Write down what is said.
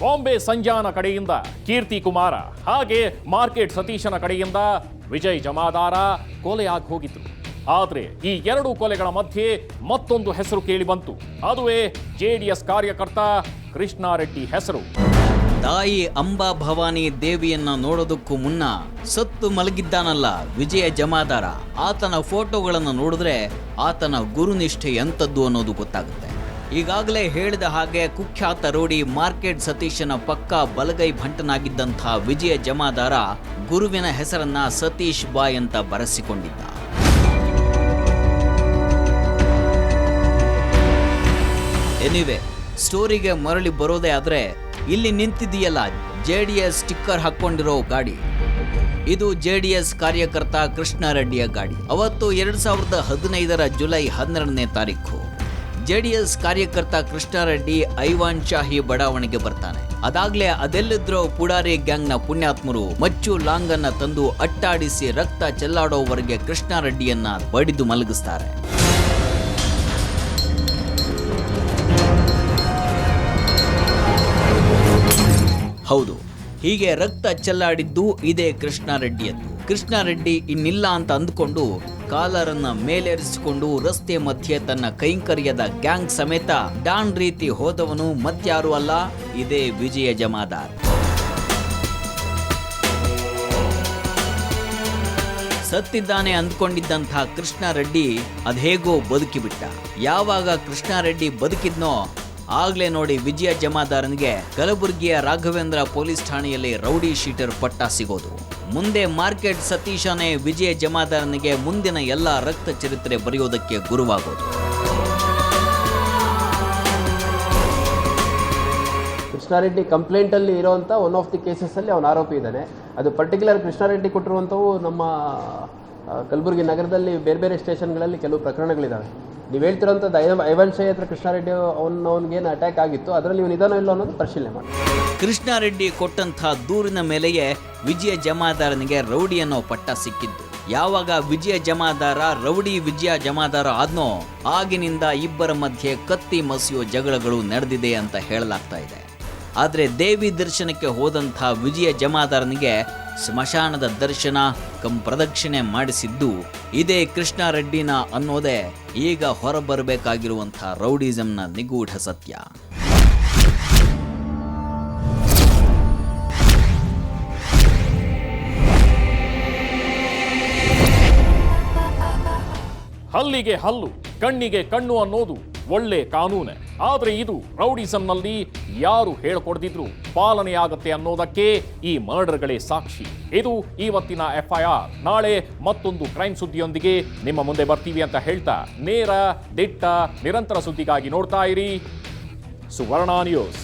ಬಾಂಬೆ ಸಂಜಾನ ಕಡೆಯಿಂದ ಕೀರ್ತಿ ಕುಮಾರ, ಹಾಗೆ ಮಾರ್ಕೆಟ್ ಸತೀಶನ ಕಡೆಯಿಂದ ವಿಜಯ್ ಜಮಾದಾರ ಕೊಲೆಯಾಗಿ ಹೋಗಿದ್ರು. ಆದರೆ ಈ ಎರಡು ಕೊಲೆಗಳ ಮಧ್ಯೆ ಮತ್ತೊಂದು ಹೆಸರು ಕೇಳಿ ಬಂತು. ಅದುವೇ ಜೆಡಿಎಸ್ ಕಾರ್ಯಕರ್ತ ಕೃಷ್ಣಾರೆಡ್ಡಿ ಹೆಸರು. ತಾಯಿ ಅಂಬಾ ಭವಾನಿ ದೇವಿಯನ್ನ ನೋಡೋದಕ್ಕೂ ಮುನ್ನ ಸತ್ತು ಮಲಗಿದ್ದಾನಲ್ಲ ವಿಜಯ ಜಮಾದಾರ, ಆತನ ಫೋಟೋಗಳನ್ನು ನೋಡಿದ್ರೆ ಆತನ ಗುರುನಿಷ್ಠೆ ಎಂಥದ್ದು ಅನ್ನೋದು ಗೊತ್ತಾಗುತ್ತೆ. ಈಗಾಗಲೇ ಹೇಳಿದ ಹಾಗೆ ಕುಖ್ಯಾತ ರೋಡಿ ಮಾರ್ಕೆಟ್ ಸತೀಶನ ಪಕ್ಕ ಬಲಗೈ ಭಂಟನಾಗಿದ್ದಂಥ ವಿಜಯ ಜಮಾದಾರ ಗುರುವಿನ ಹೆಸರನ್ನ ಸತೀಶ್ ಬಾಯ್ ಅಂತ ಬರೆಸಿಕೊಂಡಿದ್ದ. ಎನಿವೆ, ಸ್ಟೋರಿಗೆ ಮರಳಿ ಬರೋದೇ ಆದ್ರೆ ಇಲ್ಲಿ ನಿಂತಿದೆಯಲ್ಲ ಜೆಡಿಎಸ್ ಸ್ಟಿಕ್ಕರ್ ಹಾಕೊಂಡಿರೋ ಗಾಡಿ, ಇದು ಜೆಡಿಎಸ್ ಕಾರ್ಯಕರ್ತ ಕೃಷ್ಣಾರೆಡ್ಡಿಯ ಗಾಡಿ. ಅವತ್ತು 2015 ಜುಲೈ 12ನೇ ತಾರೀಕು ಜೆಡಿಎಸ್ ಕಾರ್ಯಕರ್ತ ಕೃಷ್ಣಾರೆಡ್ಡಿ ಐವಾನ್ ಶಾಹಿ ಬಡಾವಣೆಗೆ ಬರ್ತಾನೆ. ಅದಾಗ್ಲೇ ಅದೆಲ್ಲಿದ್ರೋ ಪುಡಾರಿ ಗ್ಯಾಂಗ್ನ ಪುಣ್ಯಾತ್ಮರು ಮಚ್ಚು ಲಾಂಗನ್ನ ತಂದು ಅಟ್ಟಾಡಿಸಿ ರಕ್ತ ಚೆಲ್ಲಾಡೋವರೆಗೆ ಕೃಷ್ಣಾರೆಡ್ಡಿಯನ್ನ ಬಡಿದು ಮಲಗಿಸ್ತಾರೆ. ಹೌದು, ಹೀಗೆ ರಕ್ತ ಚೆಲ್ಲಾಡಿದ್ದು ಇದೇ ಕೃಷ್ಣಾರೆಡ್ಡಿಯದ್ದು. ಕೃಷ್ಣಾರೆಡ್ಡಿ ಇನ್ನಿಲ್ಲ ಅಂತ ಅಂದುಕೊಂಡು ಕಾಲರನ್ನ ಮೇಲೇರಿಸಿಕೊಂಡು ರಸ್ತೆ ಮಧ್ಯೆ ತನ್ನ ಕೈಂಕರ್ಯದ ಗ್ಯಾಂಗ್ ಸಮೇತ ಡಾನ್ ರೀತಿ ಹೋದವನು ಮತ್ಯಾರು ಅಲ್ಲ, ಇದೇ ವಿಜಯ ಜಮಾದಾರ್. ಸತ್ತಿದ್ದಾನೆ ಅಂದ್ಕೊಂಡಿದ್ದಂಥ ಕೃಷ್ಣಾರೆಡ್ಡಿ ಅದೇಗೋ ಬದುಕಿಬಿಟ್ಟ. ಯಾವಾಗ ಕೃಷ್ಣಾರೆಡ್ಡಿ ಬದುಕಿದ್ನೋ ಆಗ್ಲೇ ನೋಡಿ ವಿಜಯ ಜಮಾದಾರನಿಗೆ ಕಲಬುರಗಿಯ ರಾಘವೇಂದ್ರ ಪೊಲೀಸ್ ಠಾಣೆಯಲ್ಲಿ ರೌಡಿ ಶೀಟರ್ ಪಟ್ಟ ಸಿಗೋದು. ಮುಂದೆ ಮಾರ್ಕೆಟ್ ಸತೀಶನೇ ವಿಜಯ ಜಮಾದಾರನಿಗೆ ಮುಂದಿನ ಎಲ್ಲ ರಕ್ತ ಚರಿತ್ರೆ ಬರೆಯೋದಕ್ಕೆ ಗುರುವಾಗೋದು. ಕೃಷ್ಣಾರೆಡ್ಡಿ ಕಂಪ್ಲೇಂಟಲ್ಲಿ ಇರೋವಂಥ ಒನ್ ಆಫ್ ದಿ ಕೇಸಸ್ಸಲ್ಲಿ ಅವನ ಆರೋಪಿ ಇದ್ದಾನೆ. ಅದು ಪರ್ಟಿಕ್ಯುಲರ್ ಕೃಷ್ಣಾರೆಡ್ಡಿ ಕೊಟ್ಟಿರುವಂಥವು ನಮ್ಮ ಕಲಬುರಗಿ ನಗರದಲ್ಲಿ ಬೇರೆ ಬೇರೆ ಸ್ಟೇಷನ್ಗಳಲ್ಲಿ ಕೆಲವು ಪ್ರಕರಣಗಳಿದ್ದಾವೆ. ನೀವು ಹೇಳ್ತಿರೋಂಥದ್ದು ಐವನ್ ಶಾಹಿ ಹತ್ರ ಕೃಷ್ಣಾರೆಡ್ಡಿ ಅವನಿಗೇನು ಅಟ್ಯಾಕ್ ಆಗಿತ್ತು, ಅದರಲ್ಲಿ ಇವನು ಇದಾನೋ ಇಲ್ಲೋ ಅನ್ನೋದು ಪರಿಶೀಲನೆ ಮಾಡಿ. ಕೃಷ್ಣಾರೆಡ್ಡಿ ಕೊಟ್ಟಂಥ ದೂರಿನ ಮೇಲೆಯೇ ವಿಜಯ ಜಮಾದಾರನಿಗೆ ರೌಡಿ ಅನ್ನೋ ಪಟ್ಟ ಸಿಕ್ಕಿದ್ದು. ಯಾವಾಗ ವಿಜಯ ಜಮಾದಾರ ರೌಡಿ ವಿಜಯ ಜಮಾದಾರ ಆದ್ನೋ ಆಗಿನಿಂದ ಇಬ್ಬರ ಮಧ್ಯೆ ಕತ್ತಿ ಮಸಿಯೋ ಜಗಳಗಳು ನಡೆದಿದೆ ಅಂತ ಹೇಳಲಾಗ್ತಾ ಇದೆ. ಆದರೆ ದೇವಿ ದರ್ಶನಕ್ಕೆ ಹೋದಂಥ ವಿಜಯ ಜಮಾದಾರನಿಗೆ ಸ್ಮಶಾನದ ದರ್ಶನ ಪ್ರದಕ್ಷಿಣೆ ಮಾಡಿಸಿದ್ದು ಇದೇ ಕೃಷ್ಣಾರೆಡ್ಡಿನ ಅನ್ನೋದೇ ಈಗ ಹೊರಬರಬೇಕಾಗಿರುವಂಥ ರೌಡಿಸಂನ ನಿಗೂಢ ಸತ್ಯ. ಹಲ್ಲಿಗೆ ಹಲ್ಲು, ಕಣ್ಣಿಗೆ ಕಣ್ಣು ಅನ್ನೋದು ಒಳ್ಳೆ ಕಾನೂನೆ. ಆದರೆ ಇದು ರೌಡಿಸಂನಲ್ಲಿ ಯಾರು ಹೇಳ್ಕೊಡ್ದಿದ್ರು ಪಾಲನೆಯಾಗತ್ತೆ ಅನ್ನೋದಕ್ಕೆ ಈ ಮರ್ಡರ್ಗಳೇ ಸಾಕ್ಷಿ. ಇದು ಇವತ್ತಿನ FIR. ನಾಳೆ ಮತ್ತೊಂದು ಕ್ರೈಮ್ ಸುದ್ದಿಯೊಂದಿಗೆ ನಿಮ್ಮ ಮುಂದೆ ಬರ್ತೀವಿ ಅಂತ ಹೇಳ್ತಾ ನೇರ, ದಿಟ್ಟ, ನಿರಂತರ ಸುದ್ದಿಗಾಗಿ ನೋಡ್ತಾ ಇರಿ ಸುವರ್ಣ ನ್ಯೂಸ್.